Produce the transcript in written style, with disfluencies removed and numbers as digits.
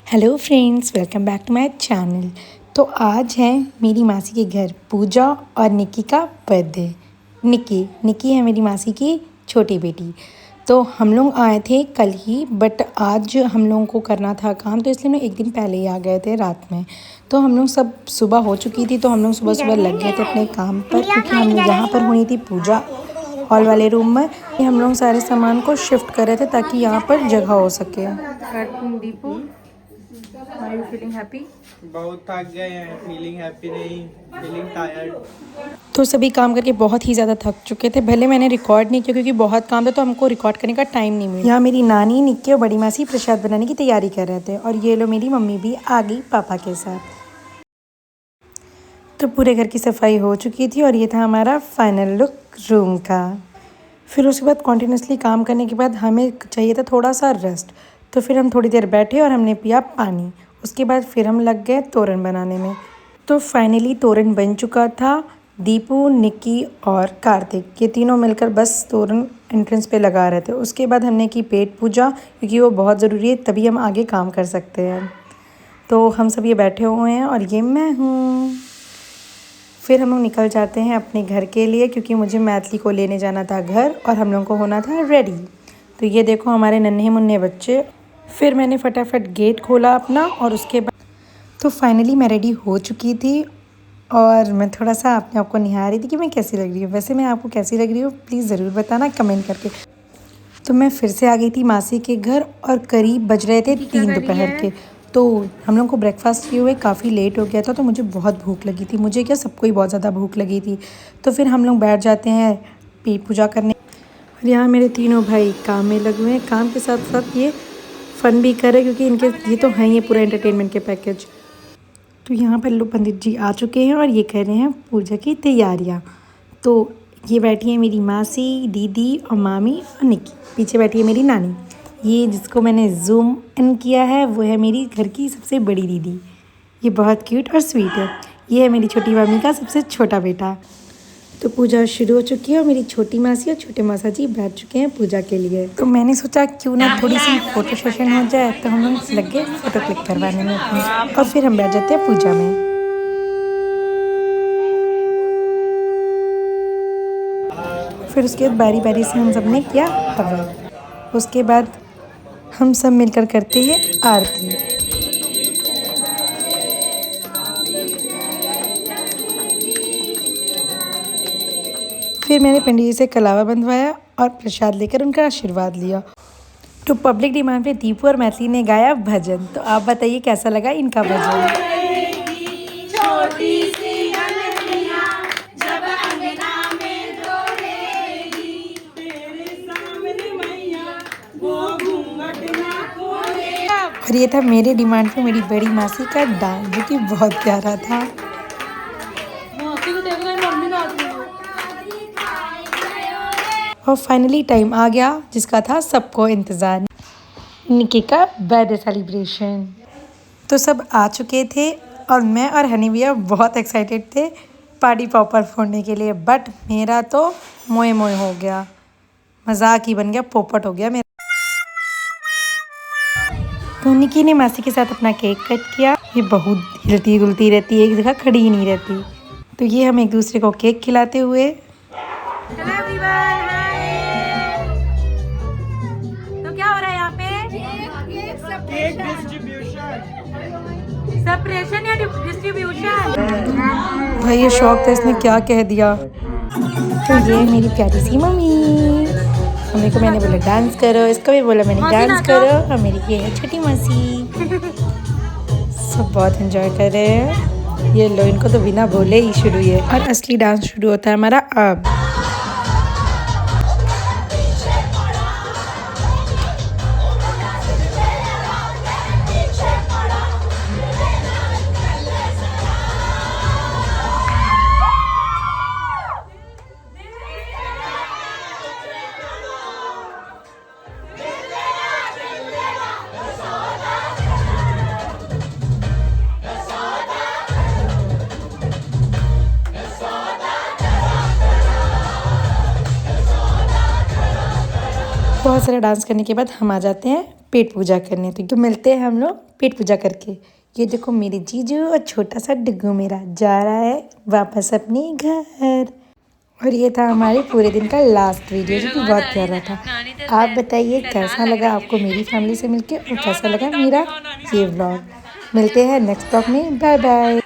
Hello friends, welcome back to my channel. तो आज है मेरी मासी के घर पूजा और निक्की का बर्थडे। निक्की है मेरी मासी की छोटी बेटी। तो हम लोग आए थे कल ही, बट आज हम लोगों को करना था काम, तो इसलिए हम लोग एक दिन पहले ही आ गए थे रात में। तो हम लोग सब सुबह हो चुकी थी, तो हम लोग सुबह सुबह लग गए थे अपने काम पर, क्योंकि हम यहाँ पर होनी थी पूजा हॉल वाले रूम में। हम लोग सारे सामान को शिफ्ट कर रहे थे ताकि यहाँ पर जगह हो सके। Deepu, Are you feeling happy? बहुत थक गए हैं। फीलिंग हैप्पी नहीं, फीलिंग टायर्ड। तो सभी काम करके बहुत ही ज़्यादा थक चुके थे। भले मैंने रिकॉर्ड नहीं किया क्योंकि बहुत काम था, तो हमको रिकॉर्ड करने का टाइम नहीं मिला। यहाँ मेरी नानी, निक्की और बड़ी मासी प्रसाद बनाने की तैयारी कर रहे थे, और ये लो मेरी मम्मी भी आ गई पापा के साथ। तो पूरे घर की सफाई हो चुकी थी और ये था हमारा फाइनल लुक रूम का। फिर उसके बाद कॉन्टीन्यूसली काम करने के बाद हमें चाहिए था थोड़ा सा रेस्ट, तो फिर हम थोड़ी देर बैठे और हमने पिया पानी। उसके बाद फिर हम लग गए तोरन बनाने में। तो फाइनली तोरन बन चुका था। दीपू, निक्की और कार्तिक ये तीनों मिलकर बस तोरन एंट्रेंस पे लगा रहे थे। उसके बाद हमने की पेट पूजा, क्योंकि वो बहुत ज़रूरी है, तभी हम आगे काम कर सकते हैं। तो हम सब ये बैठे हुए हैं और ये मैं हूँ। फिर हम लोग निकल जाते हैं अपने घर के लिए, क्योंकि मुझे मैथिली को लेने जाना था घर और हम लोगों को होना था रेडी। तो ये देखो हमारे नन्हे मुन्ने बच्चे। फिर मैंने फटाफट गेट खोला अपना, और उसके बाद तो फाइनली मैं रेडी हो चुकी थी। और मैं थोड़ा सा अपने आप को निहार रही थी कि मैं कैसी लग रही हूँ। वैसे मैं आपको कैसी लग रही हूँ प्लीज़ ज़रूर बताना कमेंट करके। तो मैं फिर से आ गई थी मासी के घर, और करीब बज रहे थे 3 दोपहर के। तो हम लोग को ब्रेकफास्ट किए हुए काफ़ी लेट हो गया था, तो मुझे बहुत भूख लगी थी। मुझे क्या, सबको ही बहुत ज़्यादा भूख लगी थी। तो फिर हम लोग बैठ जाते हैं पेट पूजा करने। और यहाँ मेरे तीनों भाई काम में लगे हुए हैं। काम के साथ साथ ये फ़न भी कर रहे हैं, क्योंकि इनके ये तो हैं ये पूरा एंटरटेनमेंट के पैकेज। तो यहाँ पर लोग पंडित जी आ चुके हैं और ये कर रहे हैं पूजा की तैयारियाँ। तो ये बैठी है मेरी मासी, दीदी और मामी, और निक्की पीछे बैठी है मेरी नानी। ये जिसको मैंने जूम इन किया है वो है मेरी घर की सबसे बड़ी दीदी। ये बहुत क्यूट और स्वीट है। ये है मेरी छोटी मामी का सबसे छोटा बेटा। तो पूजा शुरू हो चुकी है और मेरी छोटी मासी और छोटे मासा जी बैठ चुके हैं पूजा के लिए। तो मैंने सोचा क्यों ना थोड़ी सी फ़ोटो सेशन हो जाए, तो हम लोग लग गए फ़ोटो क्लिक करवाने में अपनी, और फिर हम बैठ जाते हैं पूजा में। फिर उसके बाद बारी बारी से हम सब ने किया हवन। उसके बाद हम सब मिलकर करते हैं आरती। फिर मैंने पंडित जी से कलावा बंधवाया और प्रसाद लेकर उनका आशीर्वाद लिया। तो पब्लिक डिमांड पे दीपू और मैथिली ने गाया भजन। तो आप बताइए कैसा लगा इनका भजन। और ये था मेरे डिमांड पे मेरी बड़ी मासी का डांस, जो कि बहुत प्यारा था। और फाइनली टाइम आ गया जिसका था सबको इंतज़ार, निक्की का बर्थडे सेलिब्रेशन। तो सब आ चुके थे और मैं और हनी भैया बहुत एक्साइटेड थे पार्टी पॉपर फोड़ने के लिए, बट मेरा तो मोए मोए हो गया, मजाक ही बन गया, पोपट हो गया मेरा। तो निक्की ने मासी के साथ अपना केक कट किया। ये बहुत हिलती डुलती रहती है, एक जगह खड़ी ही नहीं रहती। तो ये हम एक दूसरे को केक खिलाते हुए। हेलो एवरीवन, तो क्या हो रहा है यहाँ पे? Cake distribution. सेपरेशन या डिस्ट्रीब्यूशन? भाई ये शौक था, इसने क्या कह दिया। तो ये मेरी प्यारी सी मम्मी, मम्मी को मैंने बोला डांस करो, इसको भी बोला मैंने डांस करो, और मेरी ये है छोटी मासी। सब बहुत एंजॉय कर रहे हैं। ये लो, इनको तो बिना बोले ही शुरू है। और असली डांस शुरू होता है हमारा अब। बहुत सारा डांस करने के बाद हम आ जाते हैं पेट पूजा करने। तो मिलते हैं हम लोग पेट पूजा करके। ये देखो मेरे जीजू और छोटा सा डिग्गू मेरा जा रहा है वापस अपने घर। और ये था हमारे पूरे दिन का लास्ट वीडियो जो कि बहुत प्यारा था। आप बताइए कैसा लगा आपको मेरी फैमिली से मिलके और कैसा लगा मेरा ये व्लॉग। मिलते हैं नेक्स्ट व्लॉग में। Bye bye.